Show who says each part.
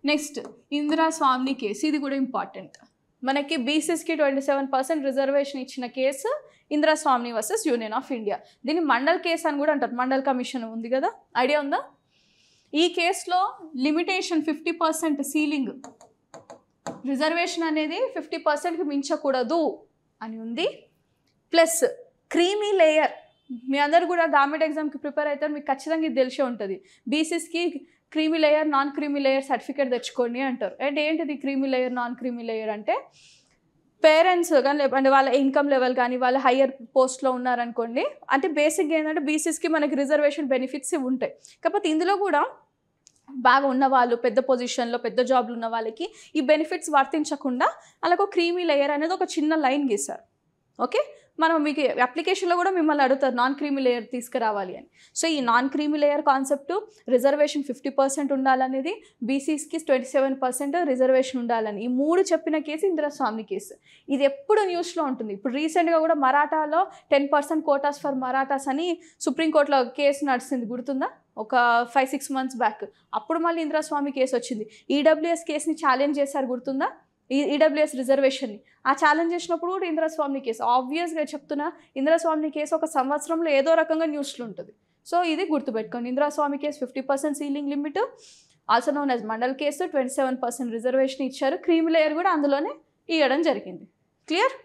Speaker 1: Next Indira Sawhney case, ఇది కూడా important. మనకి బీసీస్కి 27% రిజర్వేషన్ ఇచ్చిన case Indira Swamy versus union of India. దీన్ని మండల్ కేసు అని కూడా అంటారు. మండల్ కమిషన్ ఉంది కదా, ఐడియా ఉందా? ఈ కేసులో లిమిటేషన్ 50% సీలింగ్, రిజర్వేషన్ అనేది 50%కి మించకూడదు అని ఉంది. ప్లస్ క్రీమీ లేయర్, మీ అందరు కూడా గవర్నమెంట్ ఎగ్జామ్కి ప్రిపేర్ అవుతారు, మీకు ఖచ్చితంగా ఇది తెలిసే ఉంటుంది. బీసీస్కి creamy layer, non creamy layer certificate తెచ్చుకోండి అంటారు. అంటే ఏంటిది creamy layer, non creamy layer అంటే పేరెంట్స్ కానీ అంటే వాళ్ళ ఇన్కమ్ లెవెల్ కానీ వాళ్ళు హయ్యర్ పోస్ట్లో ఉన్నారనుకోండి, అంటే బేసిక్గా ఏంటంటే బీసీస్కి మనకి రిజర్వేషన్ బెనిఫిట్స్ ఉంటాయి. కాకపోతే ఇందులో కూడా బాగా ఉన్న వాళ్ళు, పెద్ద పొజిషన్లో పెద్ద జాబ్లు ఉన్న వాళ్ళకి ఈ బెనిఫిట్స్ వర్తించకుండా అలాగో క్రీమీ లేయర్ అనేది ఒక చిన్న లైన్ గీశారు. ఓకే, మనం మీకు అప్లికేషన్లో కూడా మిమ్మల్ని అడుగుతారు నాన్ క్రీమీ లేయర్ తీసుకురావాలి అని. సో ఈ non creamy layer concept, reservation 50% ఉండాలనేది, బీసీస్కి 27% రిజర్వేషన్ ఉండాలని, ఈ మూడు చెప్పిన కేసు ఇందిరా స్వామి కేసు. ఇది ఎప్పుడు న్యూస్లో ఉంటుంది. ఇప్పుడు రీసెంట్గా కూడా మరాఠాలో 10% కోటాస్ ఫర్ మరాఠాస్ అని సుప్రీంకోర్టులో కేసు నడిచింది, గుర్తుందా? ఒక 5-6 months బ్యాక్. అప్పుడు మళ్ళీ ఇందిరా స్వామి కేసు వచ్చింది. ఈడబ్ల్యూఎస్ కేసుని ఛాలెంజ్ చేశారు, గుర్తుందా? ఈడబ్ల్యూఎస్ రిజర్వేషన్ని ఆ ఛాలెంజ్ చేసినప్పుడు కూడా ఇందిరా స్వామి కేసు. ఆబ్వియస్గా చెప్తున్నా, ఇందిరా స్వామి కేసు ఒక సంవత్సరంలో ఏదో రకంగా న్యూస్లో ఉంటుంది. సో ఇది గుర్తుపెట్టుకోండి. Indira Sawhney case 50% ceiling limit, also known as Mandal case, 27% reservation ఇచ్చారు. క్రీమీ లేయర్ కూడా అందులోనే ఇవ్వడం జరిగింది. క్లియర్?